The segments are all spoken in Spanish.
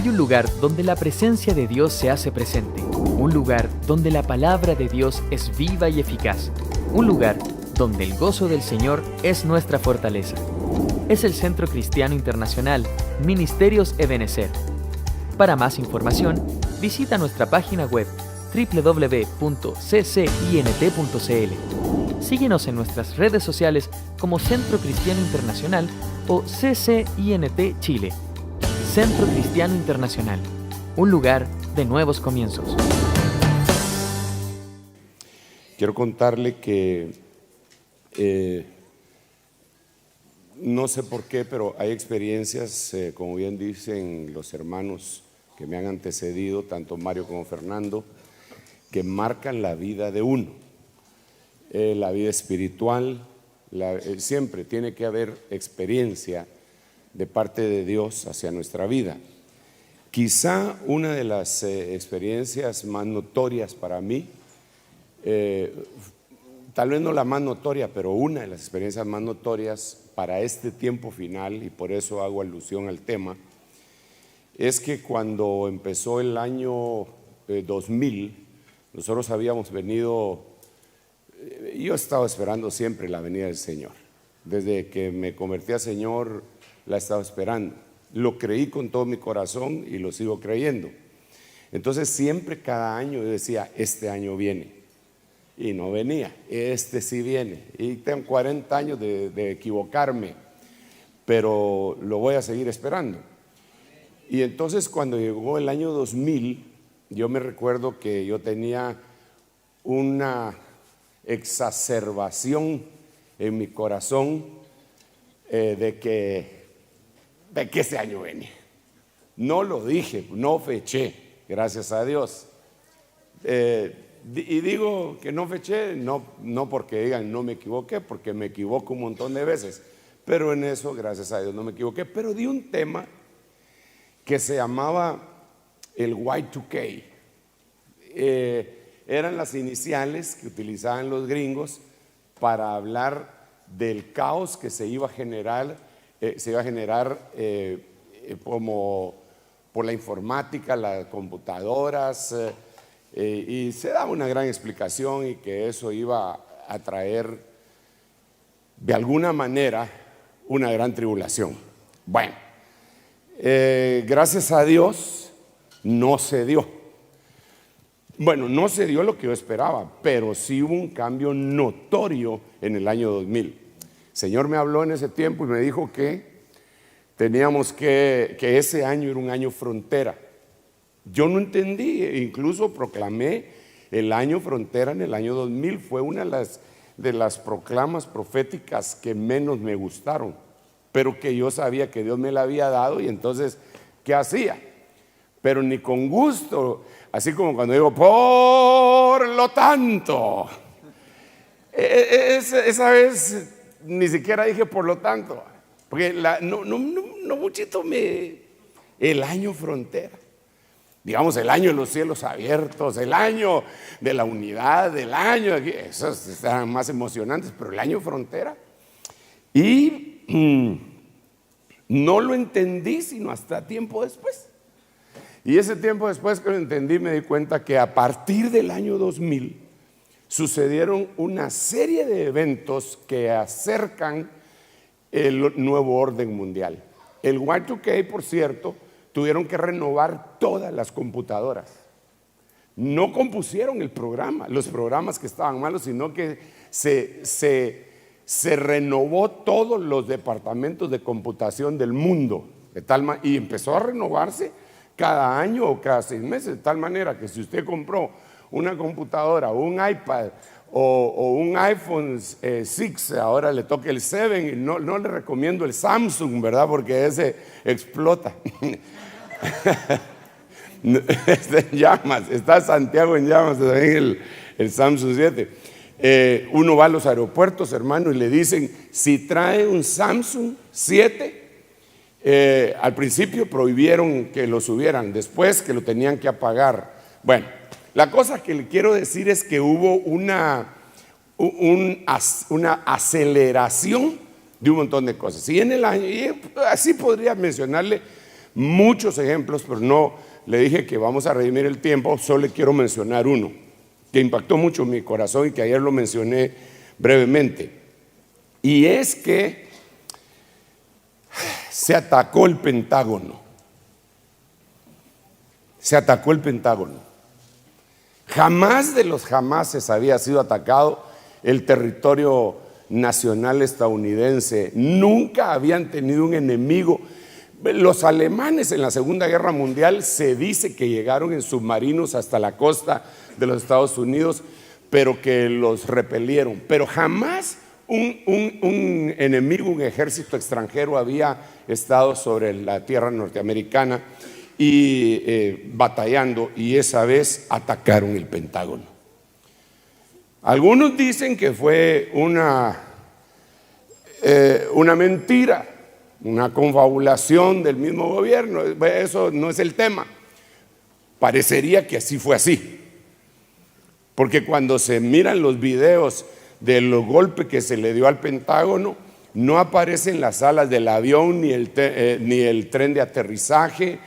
Hay un lugar donde la presencia de Dios se hace presente. Un lugar donde la palabra de Dios es viva y eficaz. Un lugar donde el gozo del Señor es nuestra fortaleza. Es el Centro Cristiano Internacional, Ministerios Ebenecer. Para más información, visita nuestra página web www.ccint.cl. Síguenos en nuestras redes sociales como Centro Cristiano Internacional o CCINT Chile. Centro Cristiano Internacional, un lugar de nuevos comienzos. Quiero contarle que no sé por qué, pero hay experiencias, como bien dicen los hermanos que me han antecedido, tanto Mario como Fernando, que marcan la vida de uno, la vida espiritual. Siempre tiene que haber experiencia de parte de Dios hacia nuestra vida. Quizá una de las experiencias más notorias para mí, tal vez no la más notoria, pero una de las experiencias más notorias para este tiempo final, y por eso hago alusión al tema, es que cuando empezó el año 2000, nosotros habíamos venido, yo he estado esperando siempre la venida del Señor. Desde que me convertí al Señor, la he estado esperando. Lo creí con todo mi corazón y lo sigo creyendo. Entonces siempre, cada año yo decía, este año viene. Y no venía, este sí viene. Y tengo 40 años de equivocarme, pero lo voy a seguir esperando. Y entonces cuando llegó el año 2000, yo me recuerdo que yo tenía una exacerbación en mi corazón de que ese año venía. No lo dije, no feché, gracias a Dios. Y digo que no feché, no porque digan no me equivoqué, porque me equivoco un montón de veces, pero en eso, gracias a Dios, no me equivoqué. Pero di un tema que se llamaba el Y2K. Eran las iniciales que utilizaban los gringos para hablar del caos que se iba a generar, como por la informática, las computadoras, y se daba una gran explicación, y que eso iba a traer de alguna manera una gran tribulación. Bueno, gracias a Dios no se dio. Bueno, no se dio lo que yo esperaba, pero sí hubo un cambio notorio en el año 2000. El Señor me habló en ese tiempo y me dijo que teníamos que ese año era un año frontera. Yo no entendí, incluso proclamé el año frontera en el año 2000. Fue una de las proclamas proféticas que menos me gustaron, pero que yo sabía que Dios me la había dado, y entonces, ¿qué hacía? Pero ni con gusto, así como cuando digo, por lo tanto. Esa vez ni siquiera dije por lo tanto, porque no muchito el año frontera. Digamos, el año de los cielos abiertos, el año de la unidad, el año, esos están más emocionantes, pero el año frontera. Y no lo entendí sino hasta tiempo después. Y ese tiempo después que lo entendí, me di cuenta que a partir del año 2000 sucedieron una serie de eventos que acercan el nuevo orden mundial. El Y2K, por cierto, tuvieron que renovar todas las computadoras. No compusieron el programa, los programas que estaban malos, sino que se renovó todos los departamentos de computación del mundo, y empezó a renovarse cada año o cada 6 meses, de tal manera que si usted compró una computadora o un iPad o un iPhone 6, ahora le toca el 7, y no le recomiendo el Samsung, ¿verdad? Porque ese explota. Está en llamas, está Santiago en llamas también el Samsung 7. Uno va a los aeropuertos, hermano, y le dicen, si trae un Samsung 7, al principio prohibieron que lo subieran, después que lo tenían que apagar. Bueno, la cosa que le quiero decir es que hubo una aceleración de un montón de cosas. Y en el año, y así podría mencionarle muchos ejemplos, pero no le dije que vamos a redimir el tiempo, solo le quiero mencionar uno que impactó mucho mi corazón y que ayer lo mencioné brevemente. Y es que se atacó el Pentágono. Se atacó el Pentágono. Jamás de los jamases había sido atacado el territorio nacional estadounidense. Nunca habían tenido un enemigo. Los alemanes en la Segunda Guerra Mundial se dice que llegaron en submarinos hasta la costa de los Estados Unidos, pero que los repelieron. Pero jamás un enemigo, un ejército extranjero había estado sobre la tierra norteamericana y batallando, y esa vez atacaron el Pentágono. Algunos dicen que fue una mentira, una confabulación del mismo gobierno. Eso no es el tema. Parecería que así fue así, porque cuando se miran los videos del golpe que se le dio al Pentágono, no aparecen las alas del avión, ni el tren de aterrizaje,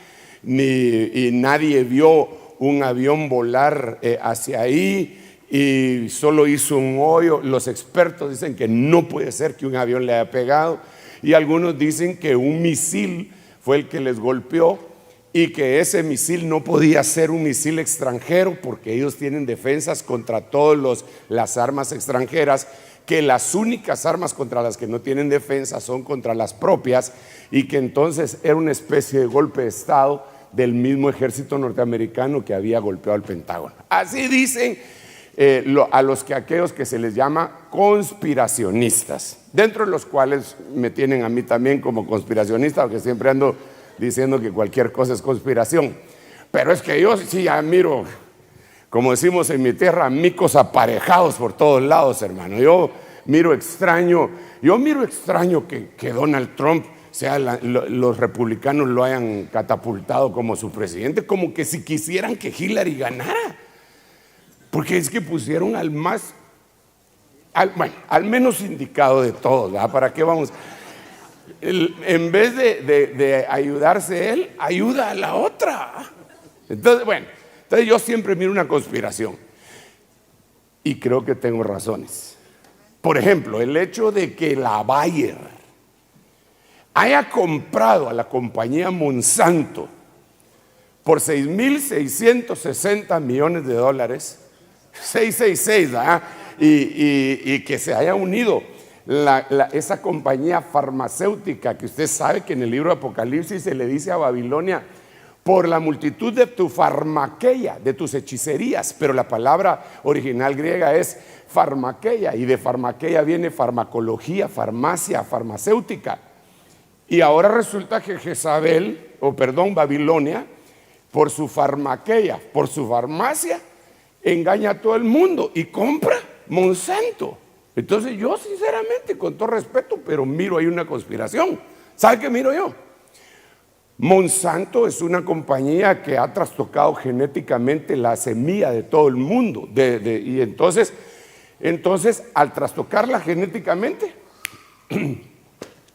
y nadie vio un avión volar hacia ahí, y solo hizo un hoyo. Los expertos dicen que no puede ser que un avión le haya pegado, y algunos dicen que un misil fue el que les golpeó, y que ese misil no podía ser un misil extranjero porque ellos tienen defensas contra todas las armas extranjeras, que las únicas armas contra las que no tienen defensa son contra las propias, y que entonces era una especie de golpe de estado del mismo ejército norteamericano que había golpeado al Pentágono. Así dicen aquellos que se les llama conspiracionistas, dentro de los cuales me tienen a mí también como conspiracionista, porque siempre ando diciendo que cualquier cosa es conspiración. Pero es que yo sí ya miro, como decimos en mi tierra, micos aparejados por todos lados, hermano. Yo miro extraño que Donald Trump, los republicanos lo hayan catapultado como su presidente, como que si quisieran que Hillary ganara. Porque es que pusieron al menos indicado de todos, ¿verdad? ¿Para qué vamos? En vez de ayudarse él, ayuda a la otra. Entonces yo siempre miro una conspiración y creo que tengo razones. Por ejemplo, el hecho de que la Bayer haya comprado a la compañía Monsanto por $6,660 millones, 666, ¿verdad? Y que se haya unido esa compañía farmacéutica, que usted sabe que en el libro de Apocalipsis se le dice a Babilonia: por la multitud de tu farmaqueia, de tus hechicerías. Pero la palabra original griega es farmaqueia, y de farmaqueia viene farmacología, farmacia, farmacéutica. Y ahora resulta que Babilonia, por su farmaqueia, por su farmacia, engaña a todo el mundo y compra Monsanto. Entonces yo sinceramente, con todo respeto, pero miro ahí una conspiración. ¿Sabe qué miro yo? Monsanto es una compañía que ha trastocado genéticamente la semilla de todo el mundo, y entonces al trastocarla genéticamente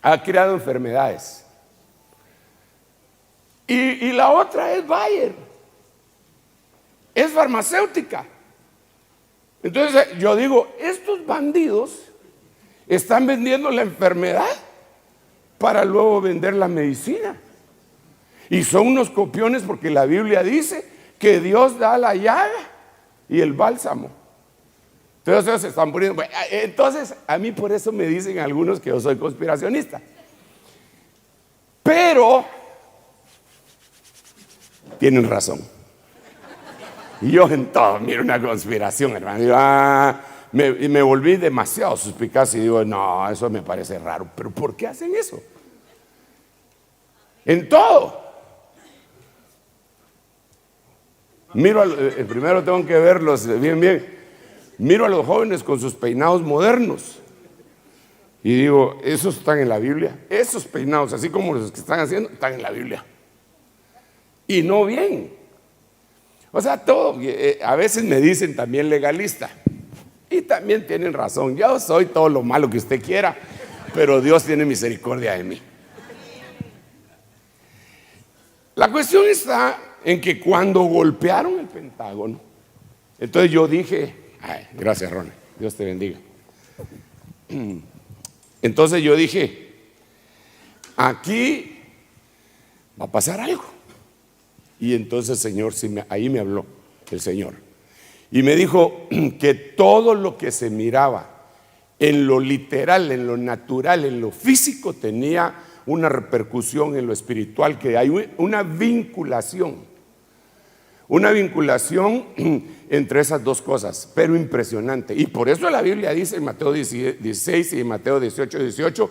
ha creado enfermedades. Y la otra es Bayer, es farmacéutica. Entonces yo digo, estos bandidos están vendiendo la enfermedad para luego vender la medicina. Y son unos copiones, porque la Biblia dice que Dios da la llaga y el bálsamo. Entonces ellos se están poniendo. Entonces a mí por eso me dicen algunos que yo soy conspiracionista. Pero tienen razón. Y yo en todo miro una conspiración, hermano. Y me volví demasiado suspicaz y digo, no, eso me parece raro. ¿Pero por qué hacen eso? En todo. Primero tengo que verlos bien. Miro a los jóvenes con sus peinados modernos y digo, esos están en la Biblia. Esos peinados, así como los que están haciendo, están en la Biblia. Y no bien. O sea, todo. A veces me dicen también legalista, y también tienen razón. Yo soy todo lo malo que usted quiera, pero Dios tiene misericordia de mí. La cuestión está en que cuando golpearon el Pentágono, entonces yo dije, ay, gracias Ronnie, Dios te bendiga. Entonces yo dije, aquí va a pasar algo. Y entonces el Señor, ahí me habló el Señor. Y me dijo que todo lo que se miraba en lo literal, en lo natural, en lo físico, tenía una repercusión en lo espiritual, que hay una vinculación entre esas dos cosas, pero impresionante. Y por eso la Biblia dice en Mateo 16 y en Mateo 18,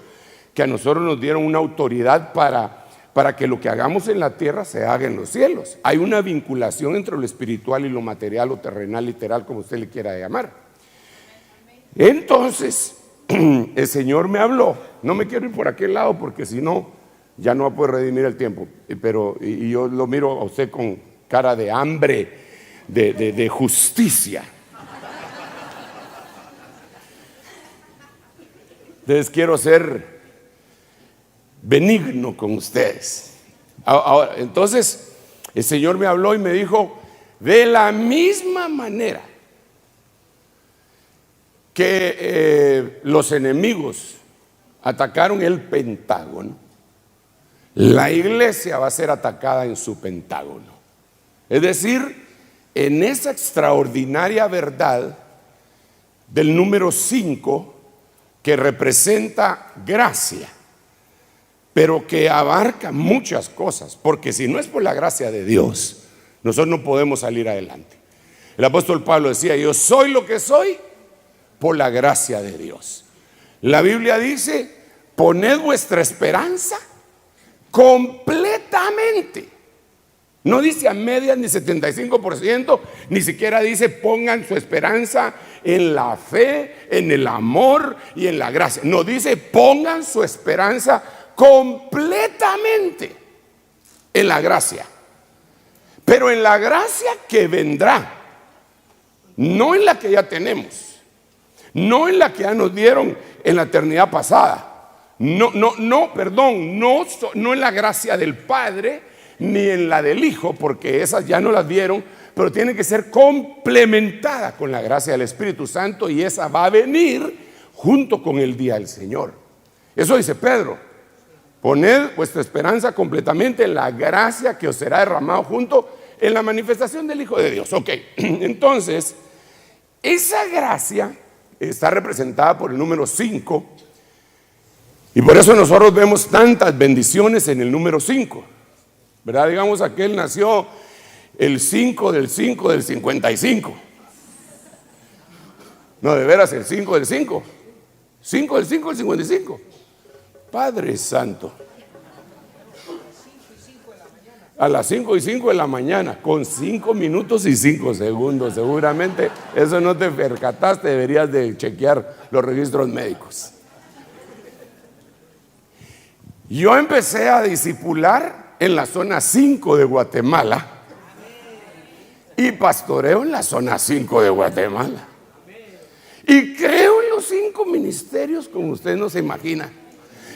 que a nosotros nos dieron una autoridad para que lo que hagamos en la tierra se haga en los cielos. Hay una vinculación entre lo espiritual y lo material o terrenal, literal, como usted le quiera llamar. Entonces, el Señor me habló. No me quiero ir por aquel lado porque si no, ya no va a poder redimir el tiempo. Pero yo lo miro a usted con cara de hambre, de justicia. Entonces quiero ser benigno con ustedes. Ahora, entonces el Señor me habló y me dijo, de la misma manera que los enemigos atacaron el Pentágono, la iglesia va a ser atacada en su Pentágono. Es decir, en esa extraordinaria verdad del número 5 que representa gracia, pero que abarca muchas cosas, porque si no es por la gracia de Dios, nosotros no podemos salir adelante. El apóstol Pablo decía, yo soy lo que soy por la gracia de Dios. La Biblia dice, poned vuestra esperanza completamente. No dice a medias ni 75%, ni siquiera dice pongan su esperanza en la fe, en el amor y en la gracia. No, dice pongan su esperanza completamente en la gracia. Pero en la gracia que vendrá, no en la que ya tenemos. No en la que ya nos dieron en la eternidad pasada. No en la gracia del Padre ni en la del Hijo, porque esas ya no las dieron, pero tiene que ser complementada con la gracia del Espíritu Santo, y esa va a venir junto con el día del Señor. Eso dice Pedro, poned vuestra esperanza completamente en la gracia que os será derramado junto en la manifestación del Hijo de Dios. Ok, entonces esa gracia está representada por el número 5, y por eso nosotros vemos tantas bendiciones en el número 5, ¿verdad? Digamos, aquel nació el 5 del 5 del 55. No, de veras, el 5 del 5. 5 del 5 del 55. Padre Santo. A las 5 y 5 de la mañana, con 5 minutos y 5 segundos. Seguramente eso no te percataste, deberías de chequear los registros médicos. Yo empecé a discipular en la zona 5 de Guatemala y pastoreo en la zona 5 de Guatemala. Y creo en los 5 ministerios como usted no se imagina.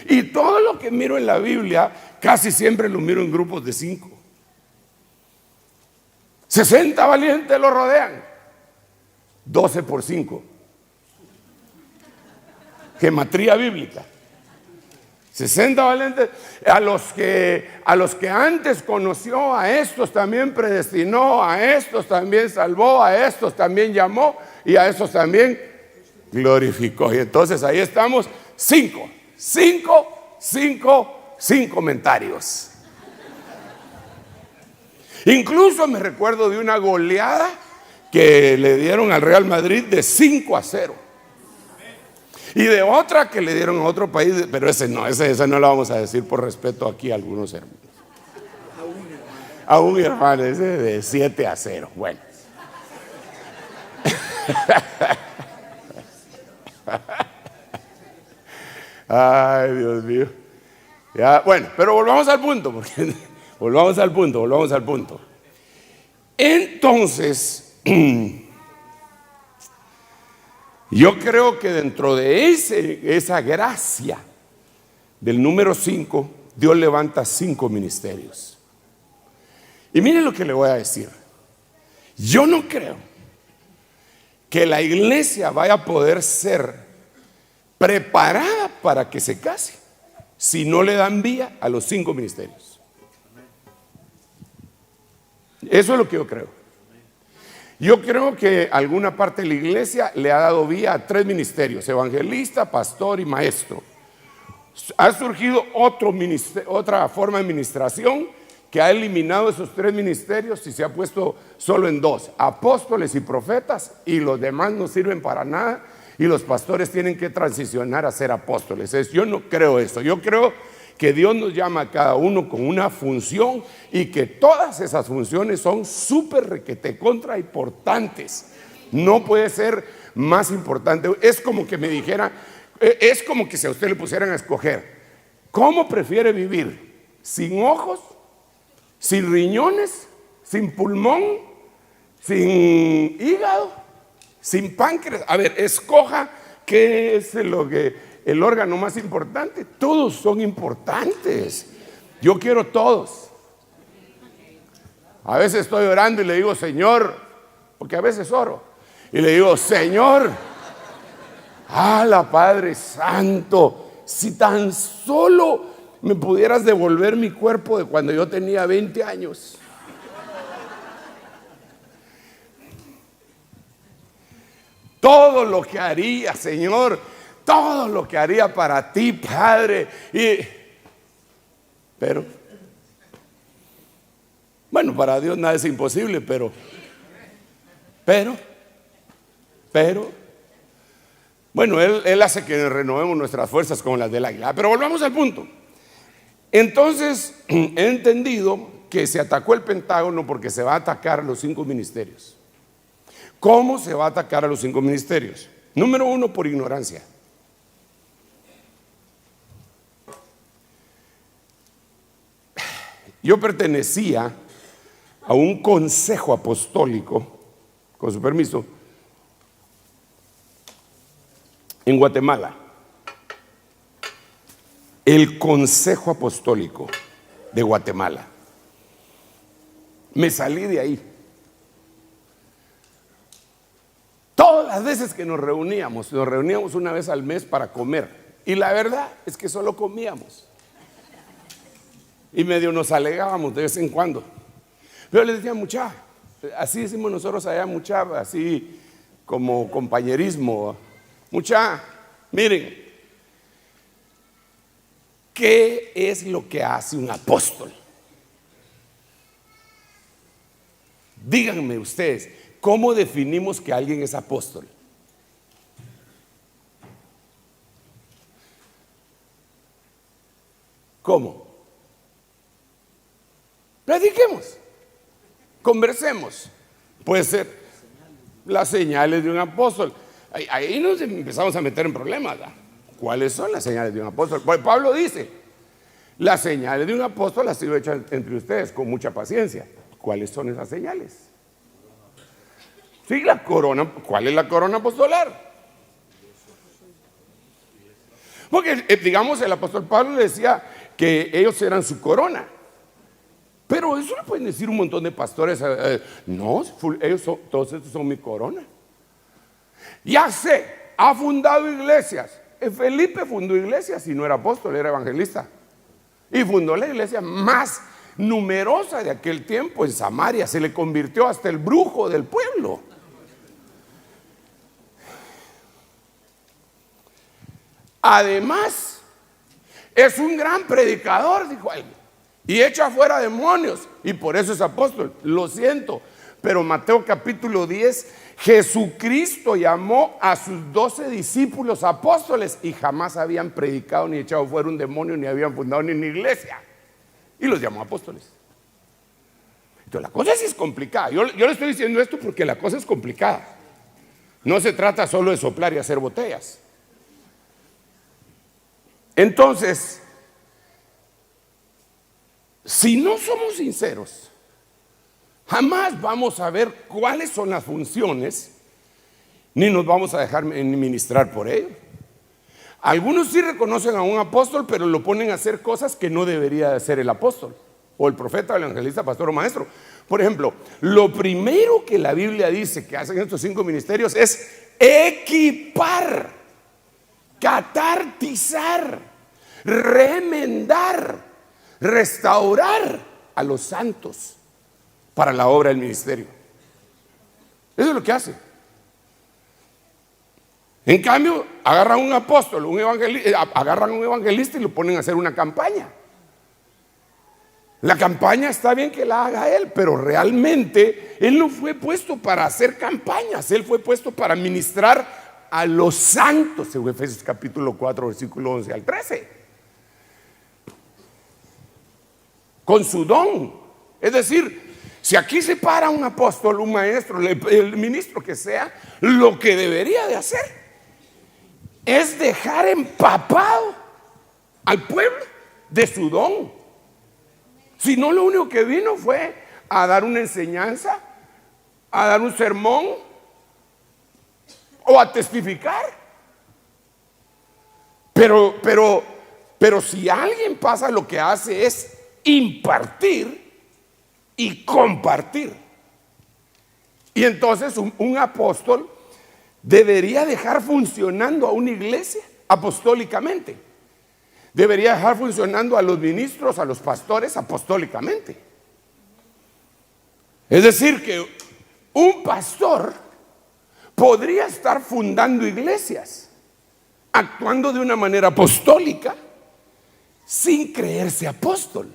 Y todo lo que miro en la Biblia, casi siempre lo miro en grupos de 5. 60 valientes lo rodean. 12 por 5. Gematría bíblica. 60 valientes. A los que antes conoció, a estos también predestinó, a estos también salvó, a estos también llamó y a estos también glorificó. Y entonces ahí estamos, 5 sin comentarios. Incluso me recuerdo de una goleada que le dieron al Real Madrid de 5-0. Y de otra que le dieron a otro país, pero esa no la vamos a decir por respeto aquí a algunos hermanos. A un hermano, ese de 7-0. Bueno. Ay, Dios mío. Ya, bueno, pero volvamos al punto, porque volvamos al punto. Entonces, yo creo que dentro de esa gracia del número 5, Dios levanta 5 ministerios. Y miren lo que le voy a decir. Yo no creo que la iglesia vaya a poder ser preparada para que se case si no le dan vía a los 5 ministerios. Eso es lo que yo creo. Yo creo que alguna parte de la iglesia le ha dado vía a 3 ministerios: evangelista, pastor y maestro. Ha surgido otra forma de administración que ha eliminado esos 3 ministerios y se ha puesto solo en 2: apóstoles y profetas, y los demás no sirven para nada, y los pastores tienen que transicionar a ser apóstoles. Yo no creo eso. Yo creo que Dios nos llama a cada uno con una función y que todas esas funciones son súper requete contra importantes. No puede ser más importante. Es como que me dijera, es como que si a usted le pusieran a escoger, ¿cómo prefiere vivir? ¿Sin ojos? ¿Sin riñones? ¿Sin pulmón? ¿Sin hígado? ¿Sin páncreas? A ver, escoja qué es el órgano más importante. Todos son importantes. Yo quiero todos. A veces estoy orando y le digo, Señor, porque a veces oro, y le digo, Señor, la Padre Santo, si tan solo me pudieras devolver mi cuerpo de cuando yo tenía 20 años. Todo lo que haría, Señor, todo lo que haría para ti, Padre. Pero, bueno, para Dios nada es imposible, pero, bueno, Él hace que renovemos nuestras fuerzas como las del águila. Pero volvamos al punto. Entonces, he entendido que se atacó el Pentágono porque se va a atacar a los 5 ministerios. ¿Cómo se va a atacar a los 5 ministerios? Número 1, por ignorancia. Yo pertenecía a un consejo apostólico, con su permiso, en Guatemala. El Consejo Apostólico de Guatemala. Me salí de ahí. Todas las veces que nos reuníamos una vez al mes para comer. Y la verdad es que solo comíamos. Y medio nos alegábamos de vez en cuando. Pero les decía, mucha, así decimos nosotros allá, mucha, así como compañerismo. Mucha, miren, ¿qué es lo que hace un apóstol? Díganme ustedes, ¿cómo definimos que alguien es apóstol? ¿Cómo? Platiquemos, conversemos. Puede ser las señales de un apóstol. Ahí nos empezamos a meter en problemas, ¿verdad? ¿Cuáles son las señales de un apóstol? Pues Pablo dice, las señales de un apóstol han sido hechas entre ustedes con mucha paciencia. ¿Cuáles son esas señales? Sí, la corona. ¿Cuál es la corona apostolar? Porque, digamos, el apóstol Pablo le decía que ellos eran su corona. Pero eso le pueden decir un montón de pastores. No, todos estos son mi corona. Ya sé, ha fundado iglesias. Felipe fundó iglesias y no era apóstol, era evangelista. Y fundó la iglesia más numerosa de aquel tiempo en Samaria. Se le convirtió hasta el brujo del pueblo. Además, es un gran predicador, dijo alguien, y echa fuera demonios, y por eso es apóstol. Lo siento, pero Mateo capítulo 10, Jesucristo llamó a sus 12 discípulos apóstoles y jamás habían predicado ni echado fuera un demonio, ni habían fundado ni una iglesia, y los llamó apóstoles. Entonces la cosa sí es complicada. Yo le estoy diciendo esto porque la cosa es complicada. No se trata solo de soplar y hacer botellas. Entonces, si no somos sinceros, jamás vamos a ver cuáles son las funciones, ni nos vamos a dejar ministrar por ello. Algunos sí reconocen a un apóstol, pero lo ponen a hacer cosas que no debería hacer el apóstol. o el profeta, el evangelista, pastor o maestro. Por ejemplo, lo primero que la Biblia dice que hacen estos 5 ministerios es equipar, catartizar, remendar, restaurar a los santos para la obra del ministerio. Eso es lo que hace. En cambio, agarran un apóstol, agarran un evangelista y lo ponen a hacer una campaña. La campaña está bien que la haga él, pero realmente él no fue puesto para hacer campañas, él fue puesto para ministrar a los santos, según Efesios capítulo 4, versículo 11 al 13. Con su don. Es decir, si aquí se para un apóstol, un maestro, el ministro que sea, lo que debería de hacer es dejar empapado al pueblo de su don. Si no, lo único que vino fue a dar una enseñanza, a dar un sermón o a testificar. Pero si alguien pasa, lo que hace es impartir y compartir. Y entonces un apóstol debería dejar funcionando a una iglesia apostólicamente. Debería dejar funcionando a los ministros, a los pastores apostólicamente. Es decir, que un pastor podría estar fundando iglesias, actuando de una manera apostólica, sin creerse apóstol.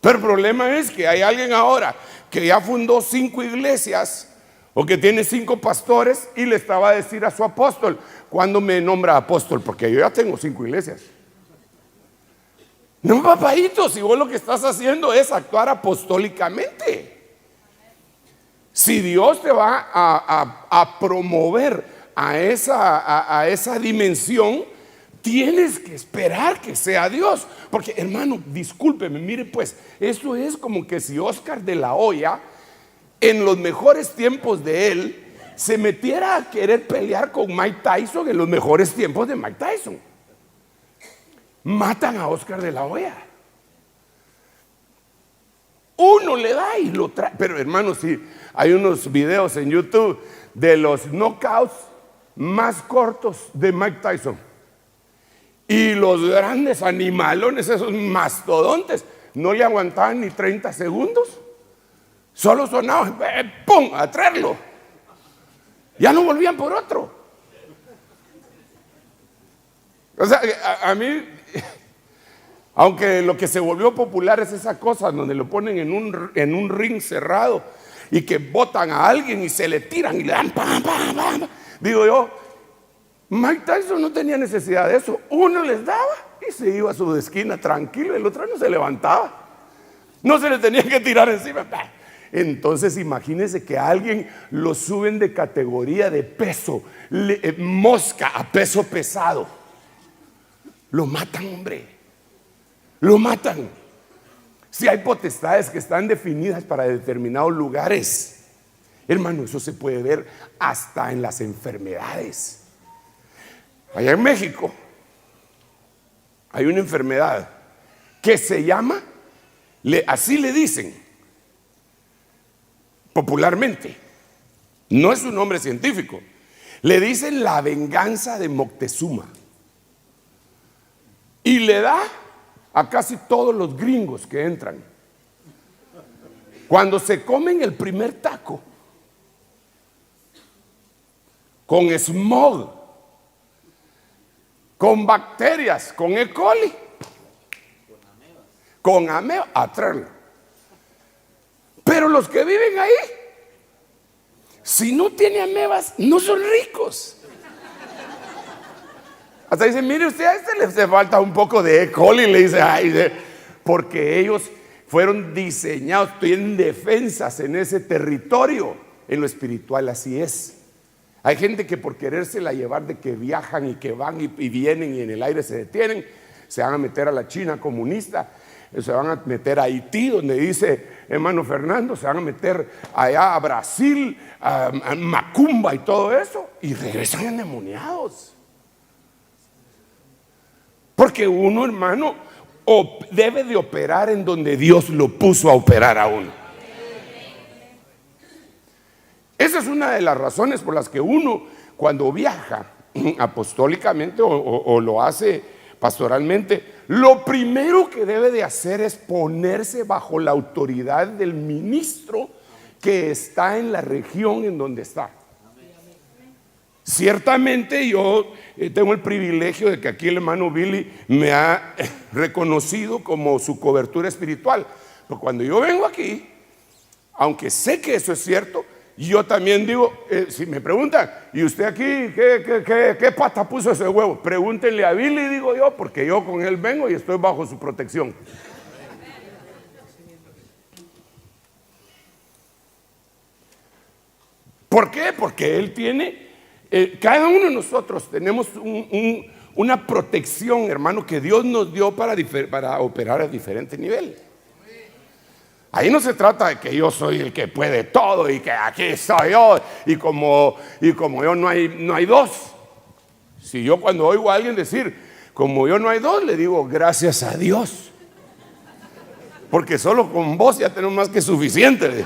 Pero el problema es que hay alguien ahora que ya fundó 5 iglesias o que tiene 5 pastores y le estaba a decir a su apóstol: ¿cuándo me nombra apóstol? Porque yo ya tengo 5 iglesias. No, papayito, si vos lo que estás haciendo es actuar apostólicamente. Si Dios te va a promover a esa dimensión, tienes que esperar que sea Dios. Porque, hermano, discúlpeme, mire pues, eso es como que si Oscar de la Hoya, en los mejores tiempos de él, se metiera a querer pelear con Mike Tyson en los mejores tiempos de Mike Tyson. Matan a Oscar de la Hoya. Uno le da y lo trae. Pero, hermano, sí, hay unos videos en YouTube de los knockouts más cortos de Mike Tyson. Y los grandes animalones, esos mastodontes, no le aguantaban ni 30 segundos. Solo sonaban, ¡pum!, a traerlo. Ya no volvían por otro. O sea, a mí, aunque lo que se volvió popular es esa cosa donde lo ponen en un ring cerrado y que botan a alguien y se le tiran y le dan pam, pam, pam. Digo yo, Mike Tyson no tenía necesidad de eso. Uno les daba y se iba a su esquina tranquilo, el otro no se levantaba. No se le tenía que tirar encima. Entonces imagínense que a alguien lo suben de categoría de peso, mosca a peso pesado. Lo matan, hombre. Lo matan. Si hay potestades que están definidas para determinados lugares, hermano, eso se puede ver hasta en las enfermedades. Allá en México hay una enfermedad que se llama, así le dicen popularmente, no es un nombre científico, le dicen la venganza de Moctezuma. Y le da a casi todos los gringos que entran. Cuando se comen el primer taco con smog, con bacterias, con E. coli, con ameba, a traerlo. Pero los que viven ahí, si no tiene amebas, no son ricos. Hasta dicen, mire usted, a este le hace falta un poco de E. coli, le dice, ay, porque ellos fueron diseñados, tienen defensas en ese territorio. En lo espiritual así es. Hay gente que por querérsela llevar de que viajan y que van y vienen y en el aire se detienen, se van a meter a la China comunista, se van a meter a Haití, donde dice hermano Fernando, se van a meter allá a Brasil, a Macumba y todo eso, y regresan endemoniados. Porque uno, hermano, debe de operar en donde Dios lo puso a operar a uno. Esa es una de las razones por las que uno, cuando viaja apostólicamente o lo hace pastoralmente, lo primero que debe de hacer es ponerse bajo la autoridad del ministro que está en la región en donde está. Ciertamente yo tengo el privilegio de que aquí el hermano Billy me ha reconocido como su cobertura espiritual. Pero cuando yo vengo aquí, aunque sé que eso es cierto, yo también digo, si me preguntan, ¿y usted aquí qué pata puso ese huevo? Pregúntenle a Billy, digo yo, porque yo con él vengo y estoy bajo su protección. ¿Por qué? Porque él tiene, cada uno de nosotros tenemos una protección, hermano, que Dios nos dio para operar a diferentes niveles. Ahí no se trata de que yo soy el que puede todo y que aquí estoy yo y como yo no hay dos. Si yo cuando oigo a alguien decir como yo no hay dos, le digo gracias a Dios, porque solo con vos ya tenemos más que suficiente.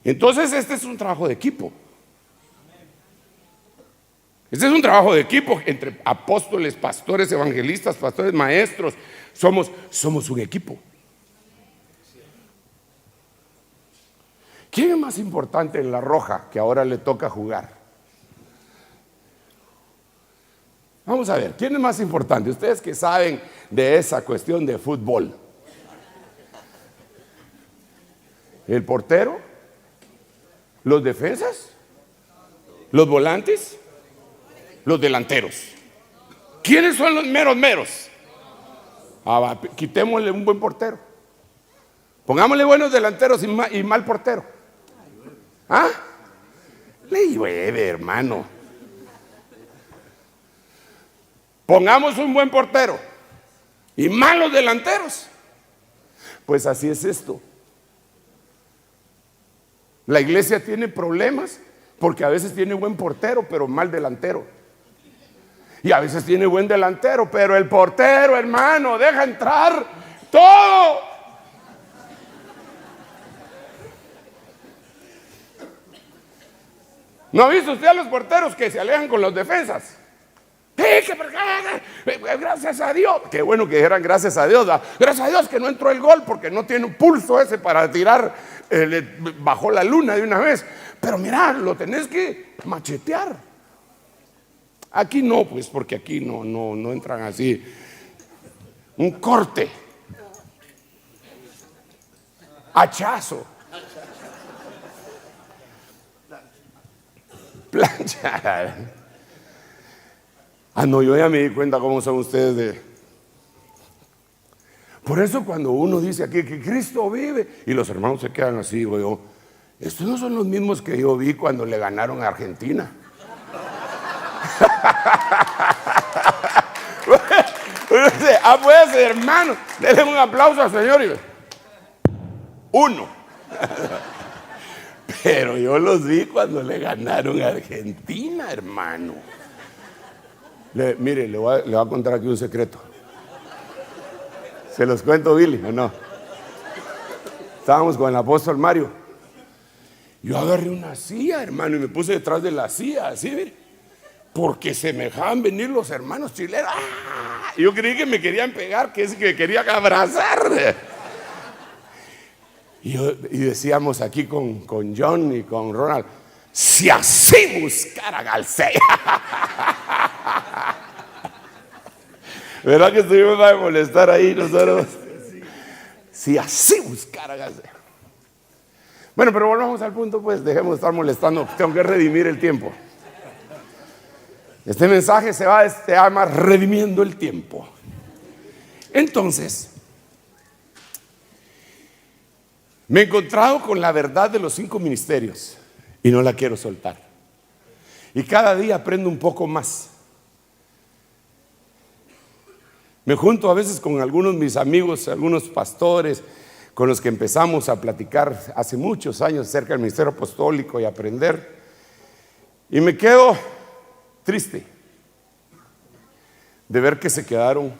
Entonces este es un trabajo de equipo. Este es un trabajo de equipo entre apóstoles, pastores, evangelistas, pastores, maestros. Somos un equipo. ¿Quién es más importante en la Roja que ahora le toca jugar? Vamos a ver, ¿quién es más importante? Ustedes que saben de esa cuestión de fútbol. ¿El portero? ¿Los defensas? ¿Los volantes? Los delanteros. ¿Quiénes son los meros? Quitémosle un buen portero. Pongámosle buenos delanteros y mal portero. ¿Ah? Le llueve, hermano. Pongamos un buen portero y malos delanteros. Pues así es esto. La iglesia tiene problemas porque a veces tiene buen portero pero mal delantero. Y a veces tiene buen delantero, pero el portero, hermano, deja entrar todo. ¿No ha visto usted a los porteros que se alejan con los defensas? Gracias a Dios. Qué bueno que dijeran gracias a Dios. Gracias a Dios que no entró el gol porque no tiene un pulso ese para tirar bajo la luna de una vez. Pero mira, lo tenés que machetear. Aquí no, pues, porque aquí no entran así. Un corte. Hachazo. Plancha. No, yo ya me di cuenta cómo son ustedes Por eso cuando uno dice aquí que Cristo vive y los hermanos se quedan así, digo yo, estos no son los mismos que yo vi cuando le ganaron a Argentina. Pues hermano, denle un aplauso al Señor. Uno. Pero yo los vi cuando le ganaron a Argentina, hermano. Mire, le voy a contar aquí un secreto. ¿Se los cuento, Billy, o no? Estábamos con el apóstol Mario. Yo agarré una silla, hermano, y me puse detrás de la silla, así, mire. Porque se me dejaban venir los hermanos chilenos. ¡Ah! Yo creí que me querían pegar, que me querían abrazar. Y decíamos aquí con John y con Ronald, si así buscaran al Señor. ¿Verdad que estuvimos a molestar ahí nosotros? Si así buscaran al Señor. Bueno, pero volvamos al punto, pues dejemos de estar molestando. Tengo que redimir el tiempo. Este mensaje se llama redimiendo el tiempo. Entonces, me he encontrado con la verdad de los 5 ministerios y no la quiero soltar. Y cada día aprendo un poco más. Me junto a veces con algunos de mis amigos, algunos pastores, con los que empezamos a platicar hace muchos años acerca del ministerio apostólico y aprender. Y me quedo triste de ver que se quedaron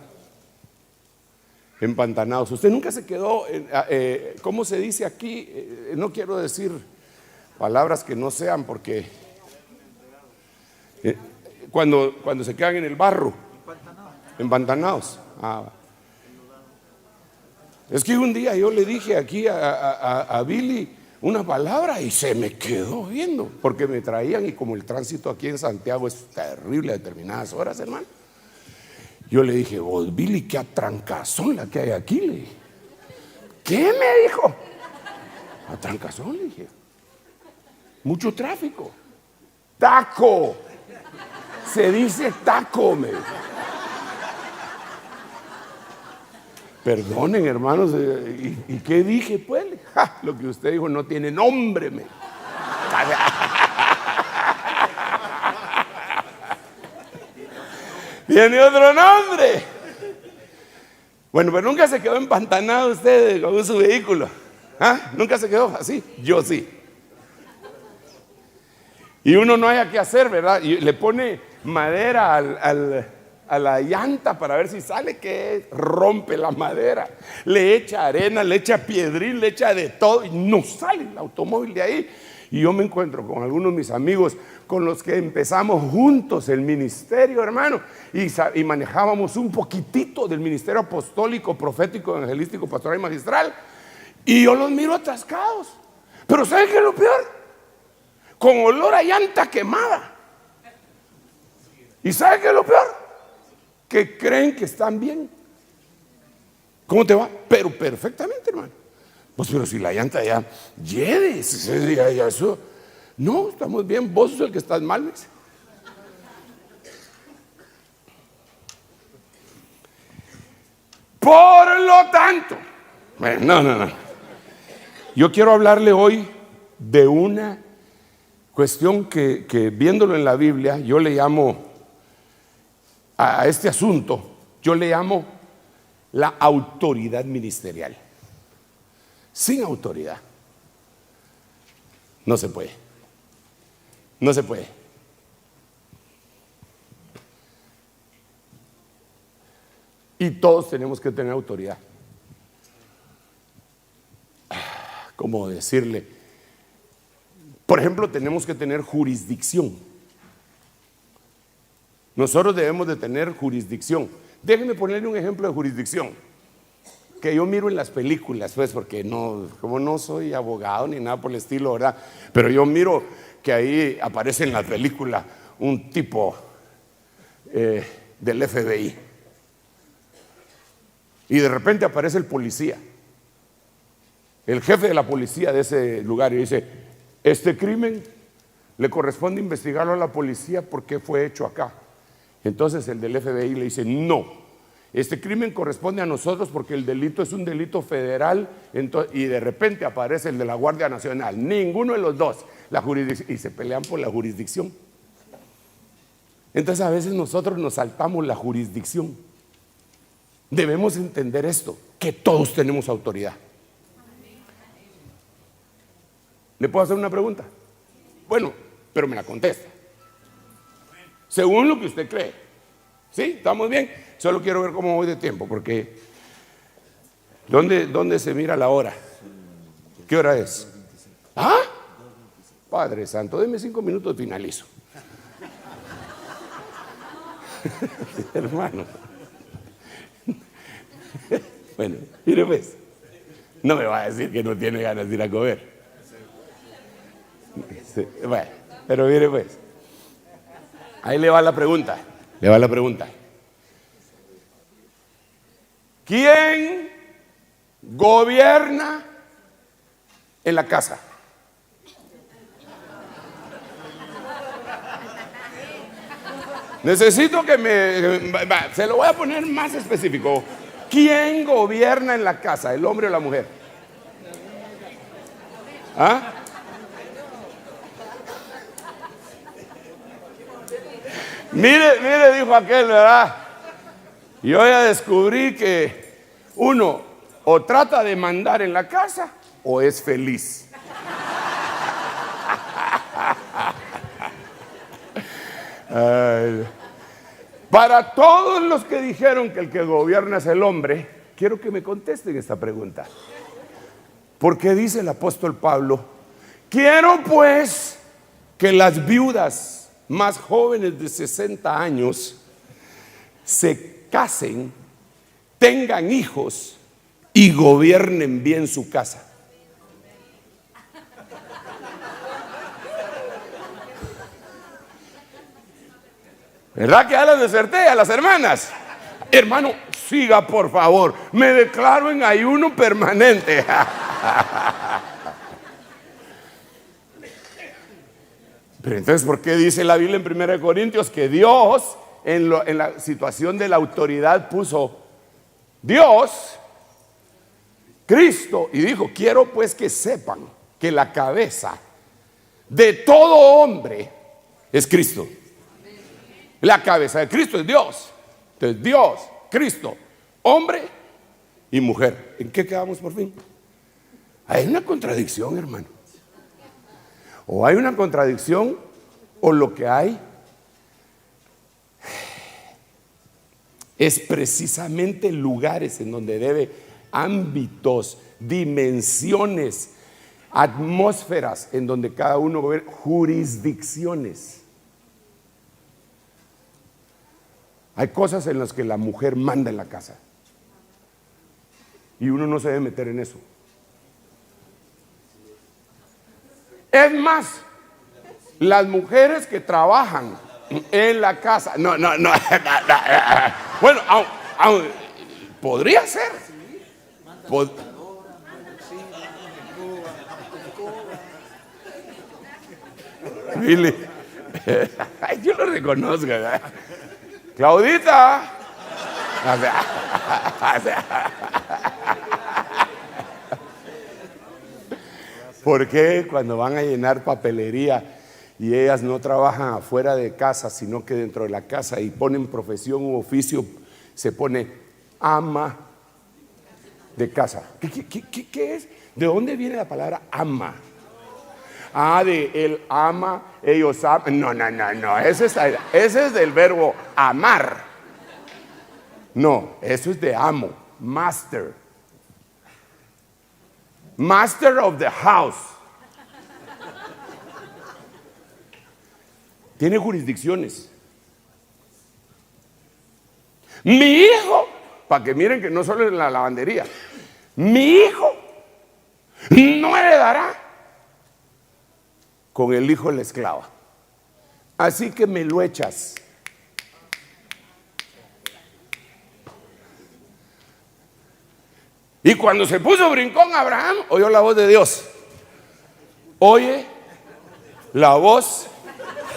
empantanados. Usted nunca se quedó, ¿cómo se dice aquí? No quiero decir palabras que no sean porque cuando se quedan en el barro, empantanados. Es que un día yo le dije aquí a Billy una palabra y se me quedó viendo, porque me traían, y como el tránsito aquí en Santiago es terrible a determinadas horas, hermano, yo le dije: vos, Billy, qué atrancazón la que hay aquí, le dije. ¿Qué me dijo? Atrancazón, le dije. Mucho tráfico. Taco. Se dice taco, me dijo. Perdonen, hermanos, ¿y qué dije? Pues, lo que usted dijo no tiene nombre, me. Tiene otro nombre. Bueno, pero nunca se quedó empantanado usted con su vehículo. Nunca se quedó así. Yo sí. Y uno no haya que hacer, ¿verdad? Y le pone madera a la llanta para ver si sale, que rompe la madera. Le echa arena, le echa piedrín, le echa de todo y no sale el automóvil de ahí. Y yo me encuentro con algunos de mis amigos con los que empezamos juntos el ministerio, hermano, y manejábamos un poquitito del ministerio apostólico, profético, evangelístico, pastoral y magistral. Y yo los miro atascados. Pero ¿saben qué es lo peor? Con olor a llanta quemada. ¿Y saben qué es lo peor? Que creen que están bien. ¿Cómo te va? Pero perfectamente, hermano. Pues pero si la llanta ya lleve, ya eso. No, estamos bien, vos sos el que estás mal, dice. Por lo tanto, bueno, no. Yo quiero hablarle hoy de una cuestión que viéndolo en la Biblia, yo le llamo a este asunto, yo le llamo la autoridad ministerial. Sin autoridad no se puede. No se puede. Y todos tenemos que tener autoridad. ¿Cómo decirle? Por ejemplo, tenemos que tener jurisdicción. Nosotros debemos de tener jurisdicción. Déjenme ponerle un ejemplo de jurisdicción que yo miro en las películas, pues, porque no, como no soy abogado ni nada por el estilo, ¿verdad? Pero yo miro que ahí aparece en la película un tipo del FBI y de repente aparece el policía, el jefe de la policía de ese lugar, y dice: este crimen le corresponde investigarlo a la policía porque fue hecho acá. Entonces el del FBI le dice: no, este crimen corresponde a nosotros porque el delito es un delito federal. Y de repente aparece el de la Guardia Nacional. Ninguno de los dos, la jurisdicción, y se pelean por la jurisdicción. Entonces a veces nosotros nos saltamos la jurisdicción. Debemos entender esto, que todos tenemos autoridad. ¿Le puedo hacer una pregunta? Bueno, pero me la contesta según lo que usted cree. ¿Sí? ¿Estamos bien? Solo quiero ver cómo voy de tiempo, porque ¿dónde se mira la hora? ¿Qué hora es? Padre Santo, deme 5 minutos y finalizo. Hermano. Bueno, mire pues. No me va a decir que no tiene ganas de ir a comer. Sí, bueno, pero mire pues. Ahí le va la pregunta. ¿Quién gobierna en la casa? Necesito que se lo voy a poner más específico. ¿Quién gobierna en la casa, el hombre o la mujer? Mire, dijo aquel, ¿verdad? Yo ya descubrí que uno o trata de mandar en la casa o es feliz. Ay. Para todos los que dijeron que el que gobierna es el hombre, quiero que me contesten esta pregunta. Porque dice el apóstol Pablo: quiero pues que las viudas más jóvenes de 60 años se casen, tengan hijos y gobiernen bien su casa. ¿Verdad que ya las deserté a las hermanas? Hermano, siga por favor, me declaro en ayuno permanente. Pero entonces, ¿por qué dice la Biblia en 1 Corintios que Dios en la situación de la autoridad puso Dios, Cristo, y dijo: quiero pues que sepan que la cabeza de todo hombre es Cristo? La cabeza de Cristo es Dios. Entonces Dios, Cristo, hombre y mujer. ¿En qué quedamos por fin? Hay una contradicción, hermano. O hay una contradicción, o lo que hay es precisamente lugares en donde debe, ámbitos, dimensiones, atmósferas en donde cada uno va a ver, jurisdicciones. Hay cosas en las que la mujer manda en la casa y uno no se debe meter en eso. Es más, las mujeres que trabajan en la casa, no. Bueno, podría ser. Billy, yo lo reconozco, ¿verdad? Claudita. ¿Por qué cuando van a llenar papelería y ellas no trabajan afuera de casa, sino que dentro de la casa, y ponen profesión u oficio, se pone ama de casa? ¿Qué es? ¿De dónde viene la palabra ama? De él ama, ellos aman. No, ese es del verbo amar. No, eso es de amo, master. Master of the house. Tiene jurisdicciones. Mi hijo, para que miren que no solo en la lavandería, mi hijo no heredará con el hijo de la esclava. Así que me lo echas. Y cuando se puso brincón Abraham, oyó la voz de Dios. Oye la voz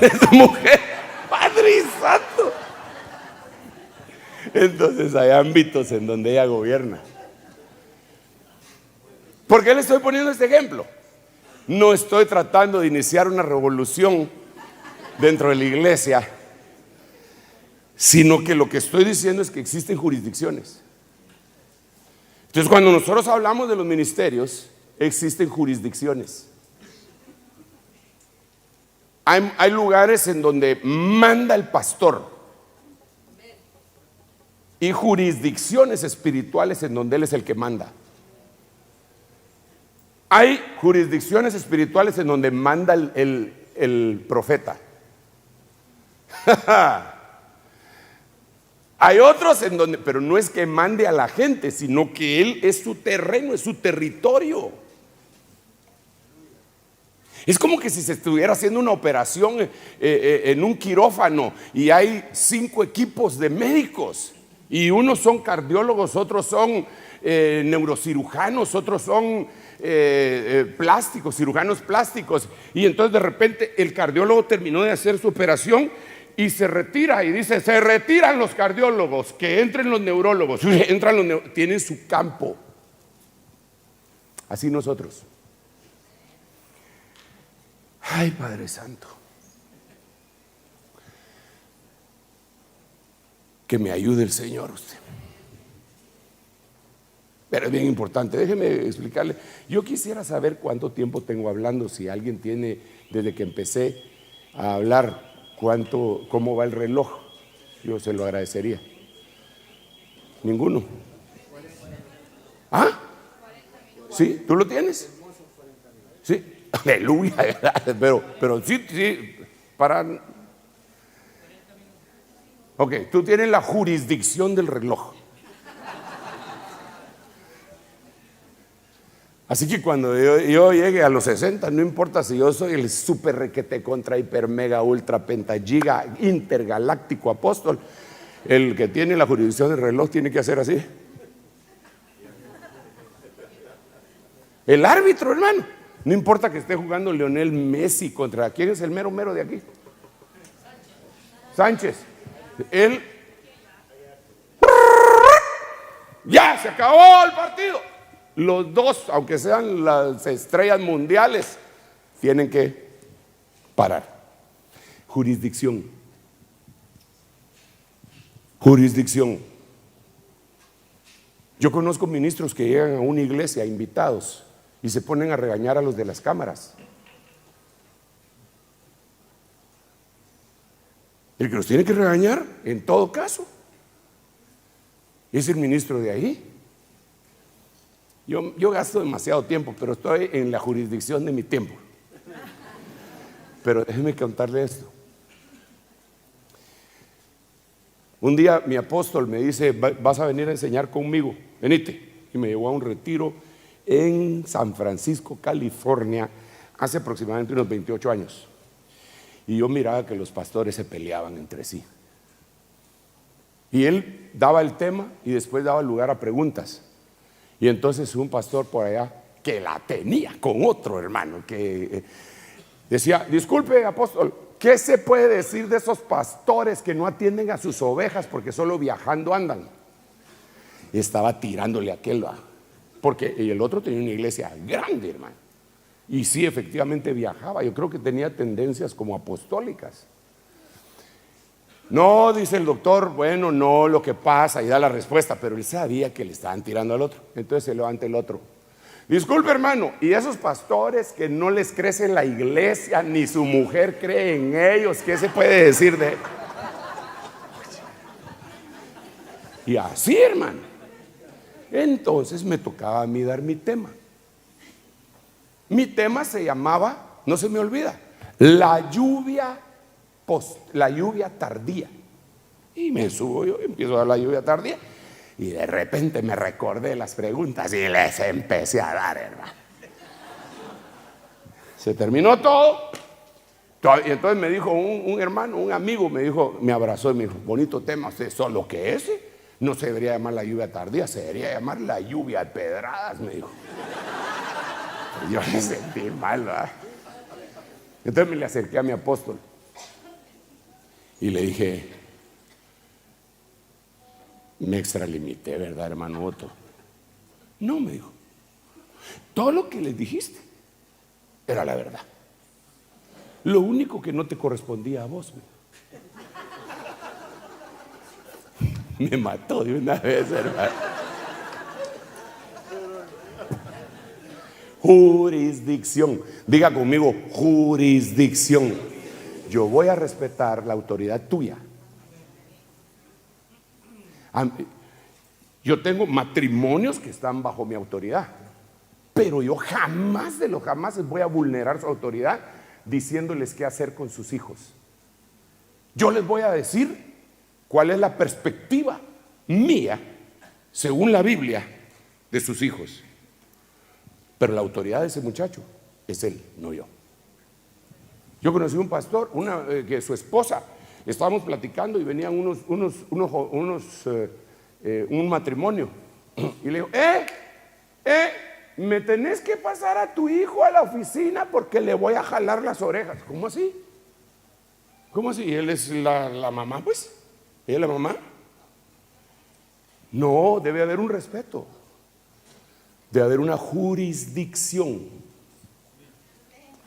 de tu mujer, Padre Santo. Entonces hay ámbitos en donde ella gobierna. ¿Por qué le estoy poniendo este ejemplo? No estoy tratando de iniciar una revolución dentro de la iglesia, sino que lo que estoy diciendo es que existen jurisdicciones. Entonces, cuando nosotros hablamos de los ministerios, existen jurisdicciones. Hay lugares en donde manda el pastor y jurisdicciones espirituales en donde él es el que manda. Hay jurisdicciones espirituales en donde manda el profeta. Hay otros en donde, pero no es que mande a la gente, sino que él es su terreno, es su territorio. Es como que si se estuviera haciendo una operación en un quirófano y hay 5 equipos de médicos y unos son cardiólogos, otros son neurocirujanos, otros son plásticos, cirujanos plásticos, y entonces de repente el cardiólogo terminó de hacer su operación y se retira y dice: se retiran los cardiólogos, que entren los neurólogos. Tienen su campo. Así nosotros. Ay, Padre Santo, que me ayude el Señor usted. Pero es bien importante, déjeme explicarle. Yo quisiera saber cuánto tiempo tengo hablando. Si alguien tiene, desde que empecé a hablar, cómo va el reloj? Yo se lo agradecería. Ninguno. ¿Ah? ¿Sí? ¿Tú lo tienes? Sí. Aleluya. Pero sí, para. Ok, tú tienes la jurisdicción del reloj. Así que cuando yo llegue a los 60, no importa si yo soy el super requete contra hiper mega ultra penta giga intergaláctico apóstol, el que tiene la jurisdicción del reloj tiene que hacer así. El árbitro, hermano. No importa que esté jugando Lionel Messi contra quién es el mero mero de aquí. Sánchez. Él. Ya se acabó el partido. Los dos, aunque sean las estrellas mundiales, tienen que parar. Jurisdicción. Jurisdicción. Yo conozco ministros que llegan a una iglesia invitados y se ponen a regañar a los de las cámaras. El que los tiene que regañar, en todo caso, es el ministro de ahí. Yo gasto demasiado tiempo, pero estoy en la jurisdicción de mi tiempo. Pero déjeme contarle esto. Un día mi apóstol me dice: vas a venir a enseñar conmigo, venite. Y me llevó a un retiro en San Francisco, California, hace aproximadamente unos 28 años. Y yo miraba que los pastores se peleaban entre sí. Y él daba el tema y después daba lugar a preguntas. Y entonces un pastor por allá que la tenía con otro hermano que decía: disculpe, apóstol, ¿qué se puede decir de esos pastores que no atienden a sus ovejas porque solo viajando andan? Y estaba tirándole a aquel, porque el otro tenía una iglesia grande, hermano. Y sí, efectivamente viajaba. Yo creo que tenía tendencias como apostólicas. No, dice el doctor, bueno, no, lo que pasa, y da la respuesta, pero él sabía que le estaban tirando al otro. Entonces se levanta el otro: disculpe, hermano, y esos pastores que no les crece en la iglesia, ni su mujer cree en ellos, ¿qué se puede decir de él? Y así, hermano. Entonces me tocaba a mí dar mi tema. Mi tema se llamaba, no se me olvida, la lluvia tardía. Y me subo yo, empiezo a dar la lluvia tardía, y de repente me recordé las preguntas y les empecé a dar, hermano. Se terminó todo. Y entonces me dijo un hermano, un amigo, me abrazó y me dijo: bonito tema, usted solo que ese no se debería llamar la lluvia tardía, se debería llamar la lluvia de pedradas, me dijo. Y yo me sentí mal, ¿verdad? Entonces me le acerqué a mi apóstol y le dije: me extralimité, ¿verdad, hermano Otto? No, me dijo, todo lo que les dijiste era la verdad. Lo único que no te correspondía a vos, me mató de una vez, hermano. Jurisdicción. Diga conmigo: jurisdicción. Yo voy a respetar la autoridad tuya. Yo tengo matrimonios que están bajo mi autoridad, pero yo jamás de los jamás voy a vulnerar su autoridad diciéndoles qué hacer con sus hijos. Yo les voy a decir cuál es la perspectiva mía, según la Biblia, de sus hijos. Pero la autoridad de ese muchacho es él, no yo. Yo conocí un pastor, que su esposa, estábamos platicando y venían un matrimonio. Y le dijo: me tenés que pasar a tu hijo a la oficina porque le voy a jalar las orejas. ¿Cómo así? ¿Cómo así? ¿Él es la mamá, pues? ¿Ella es la mamá? No, debe haber un respeto. Debe haber una jurisdicción.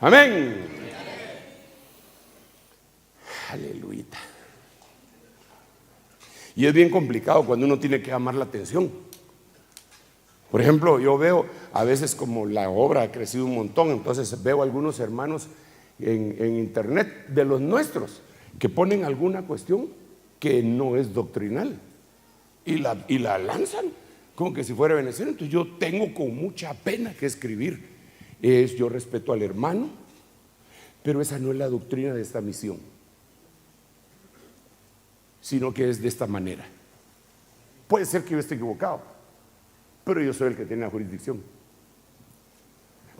Amén. Aleluya. Y es bien complicado cuando uno tiene que llamar la atención. Por ejemplo, yo veo a veces como la obra ha crecido un montón, entonces veo algunos hermanos en internet de los nuestros que ponen alguna cuestión que no es doctrinal y la lanzan como que si fuera veneciano. Entonces yo tengo con mucha pena que escribir. Yo respeto al hermano, pero esa no es la doctrina de esta misión, sino que es de esta manera. Puede ser que yo esté equivocado, pero yo soy el que tiene la jurisdicción.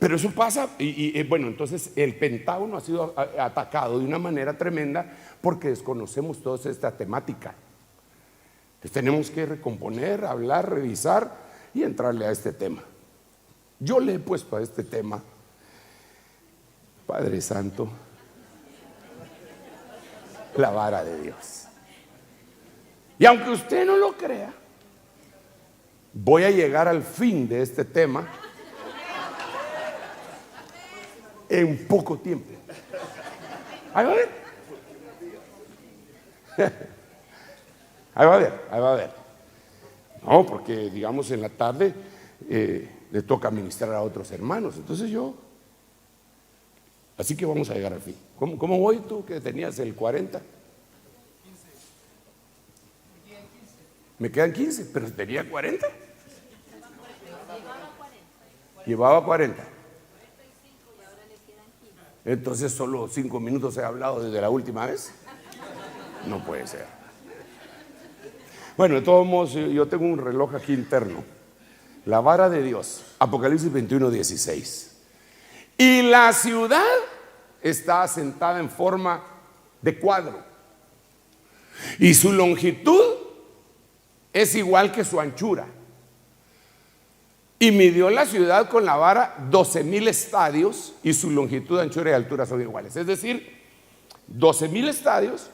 Pero eso pasa y bueno, entonces el Pentágono ha sido atacado de una manera tremenda porque desconocemos toda esta temática. Entonces tenemos que recomponer, hablar, revisar y entrarle a este tema. Yo le he puesto a este tema, Padre Santo, la vara de Dios. Y aunque usted no lo crea, voy a llegar al fin de este tema en poco tiempo. Ahí va a ver. Ahí va a ver. No, porque digamos en la tarde le toca ministrar a otros hermanos. Entonces así que vamos a llegar al fin. ¿Cómo voy tú que tenías el 40? Me quedan 15, pero tenía 40. Llevaba 40. Entonces solo 5 minutos he hablado desde la última vez. No puede ser. Bueno, de todos modos, yo tengo un reloj aquí interno. La vara de Dios, Apocalipsis 21:16. Y la ciudad está asentada en forma de cuadro, y su longitud es igual que su anchura. Y midió la ciudad con la vara 12,000 estadios, y su longitud, anchura y altura son iguales. Es decir, 12,000 estadios,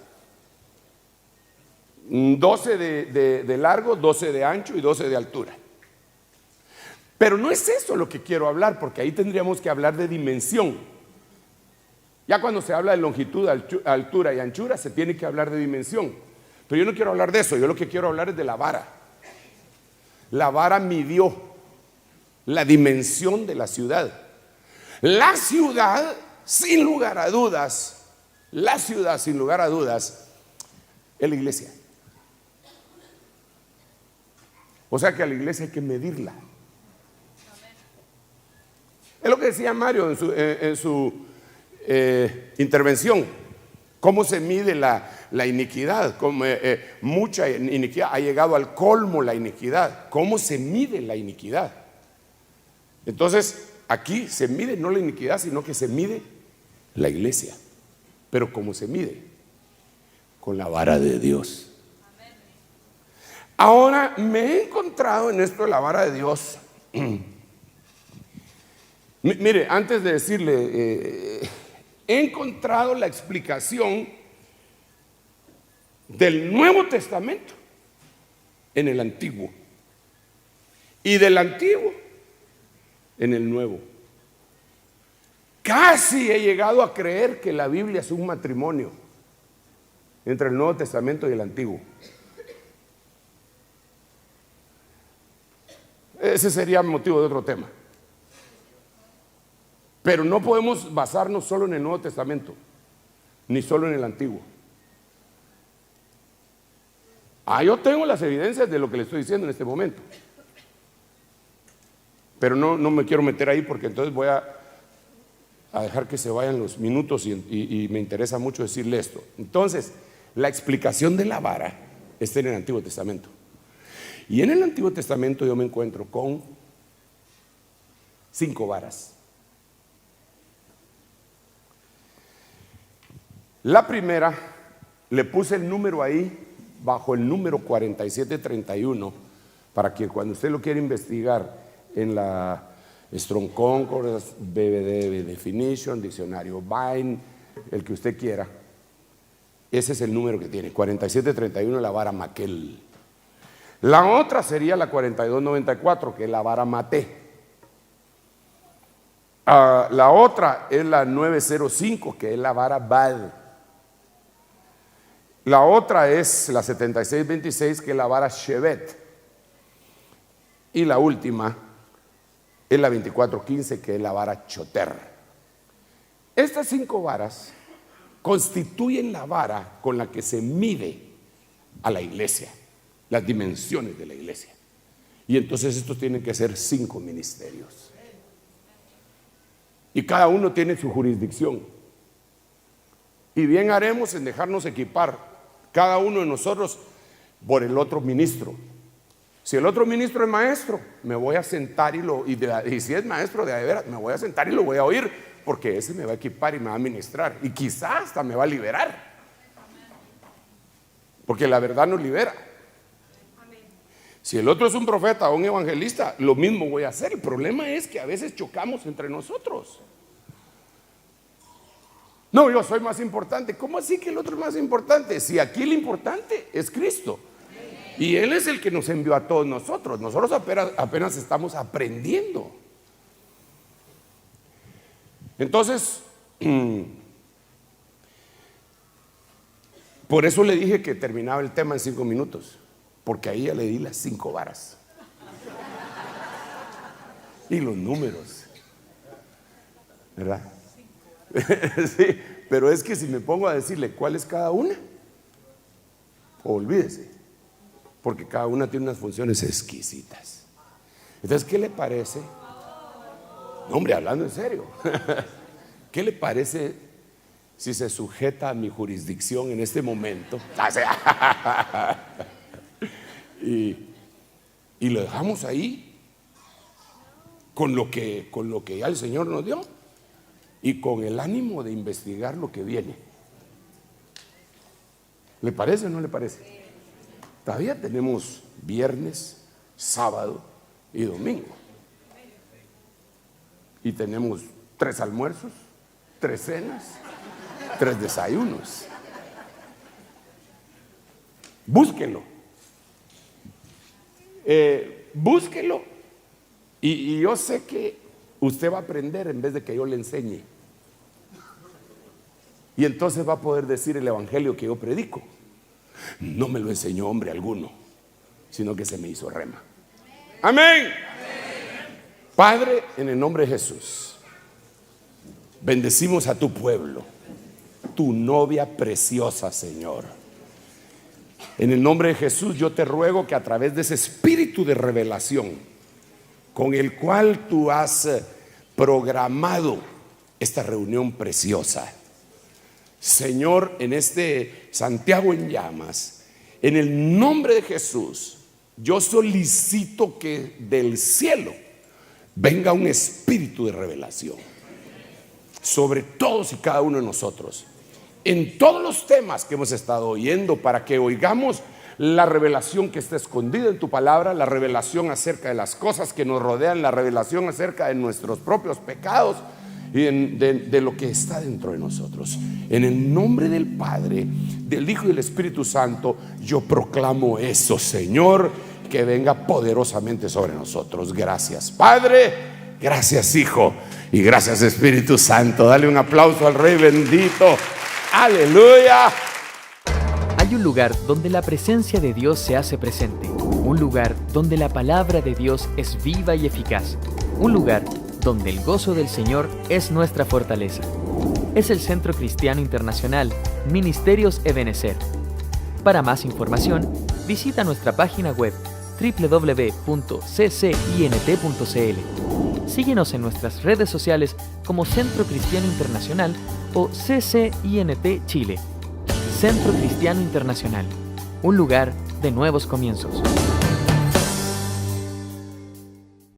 12 de largo, 12 de ancho y 12 de altura. Pero no es eso lo que quiero hablar, porque ahí tendríamos que hablar de dimensión. Ya cuando se habla de longitud, altura y anchura, se tiene que hablar de dimensión. Pero yo no quiero hablar de eso, yo lo que quiero hablar es de la vara. La vara midió la dimensión de la ciudad. La ciudad, sin lugar a dudas, es la iglesia. O sea que a la iglesia hay que medirla. Es lo que decía Mario en su intervención. ¿Cómo se mide la iniquidad? Como, mucha iniquidad, ha llegado al colmo la iniquidad. ¿Cómo se mide la iniquidad? Entonces, aquí se mide no la iniquidad, sino que se mide la iglesia. Pero ¿cómo se mide? Con la vara de Dios. Ahora me he encontrado en esto de la vara de Dios. Mire, antes de decirle, he encontrado la explicación del Nuevo Testamento en el Antiguo y del Antiguo en el Nuevo. Casi he llegado a creer que la Biblia es un matrimonio entre el Nuevo Testamento y el Antiguo. Ese sería motivo de otro tema. Pero no podemos basarnos solo en el Nuevo Testamento, ni solo en el Antiguo. Yo tengo las evidencias de lo que le estoy diciendo en este momento. Pero no me quiero meter ahí, porque entonces voy a dejar que se vayan los minutos y me interesa mucho decirle esto. Entonces, la explicación de la vara está en el Antiguo Testamento. Y en el Antiguo Testamento yo me encuentro con 5 varas. La primera, le puse el número ahí bajo el número 4731, para que cuando usted lo quiera investigar en la Strong Concordance, BBD Definition, Diccionario Vine, el que usted quiera, ese es el número que tiene, 4731, la vara Maquel. La otra sería la 4294, que es la vara Maté. La otra es la 905, que es la vara Bad. La otra es la 7626, que es la vara Shevet. Y la última es la 2415, que es la vara Choter. Estas 5 varas constituyen la vara con la que se mide a la iglesia, las dimensiones de la iglesia. Y entonces estos tienen que ser 5 ministerios. Y cada uno tiene su jurisdicción. Y bien haremos en dejarnos equipar cada uno de nosotros por el otro ministro. Si el otro ministro es maestro, me voy a sentar y si es maestro de veras, me voy a sentar y lo voy a oír, porque ese me va a equipar y me va a ministrar. Y quizás hasta me va a liberar. Porque la verdad nos libera. Si el otro es un profeta o un evangelista, lo mismo voy a hacer. El problema es que a veces chocamos entre nosotros. No, yo soy más importante. ¿Cómo así que el otro es más importante? Si aquí el importante es Cristo. Y Él es el que nos envió a todos nosotros. Nosotros apenas estamos aprendiendo. Entonces, por eso le dije que terminaba el tema en 5 minutos. Porque ahí ya le di las 5 varas. Y los números. ¿Verdad? Sí, pero es que si me pongo a decirle cuál es cada una, olvídese, porque cada una tiene unas funciones exquisitas. Entonces, ¿qué le parece? No, hombre, hablando en serio. ¿Qué le parece si se sujeta a mi jurisdicción en este momento? Y lo dejamos ahí con lo que ya el Señor nos dio y con el ánimo de investigar lo que viene. ¿Le parece o no le parece? Todavía tenemos viernes, sábado y domingo. Y tenemos 3 almuerzos, 3 cenas, 3 desayunos. Búsquenlo. Búsquelo. Y yo sé que usted va a aprender en vez de que yo le enseñe. Y entonces va a poder decir el evangelio que yo predico. No me lo enseñó hombre alguno, sino que se me hizo rema. Amén. Padre, en el nombre de Jesús, bendecimos a tu pueblo, tu novia preciosa, Señor. En el nombre de Jesús yo te ruego que a través de ese espíritu de revelación con el cual tú has programado esta reunión preciosa, Señor, en este Santiago en Llamas, en el nombre de Jesús, yo solicito que del cielo venga un espíritu de revelación sobre todos y cada uno de nosotros, en todos los temas que hemos estado oyendo, para que oigamos la revelación que está escondida en tu palabra, la revelación acerca de las cosas que nos rodean, la revelación acerca de nuestros propios pecados y de lo que está dentro de nosotros. En el nombre del Padre, del Hijo y del Espíritu Santo, yo proclamo eso, Señor, que venga poderosamente sobre nosotros. Gracias, Padre, gracias, Hijo, y gracias, Espíritu Santo. Dale un aplauso al Rey bendito. Aleluya. Hay un lugar donde la presencia de Dios se hace presente, un lugar donde la palabra de Dios es viva y eficaz, un lugar donde el gozo del Señor es nuestra fortaleza. Es el Centro Cristiano Internacional, Ministerios Ebenezer. Para más información, visita nuestra página web www.ccint.cl. Síguenos en nuestras redes sociales como Centro Cristiano Internacional o CCINT Chile. Centro Cristiano Internacional, un lugar de nuevos comienzos.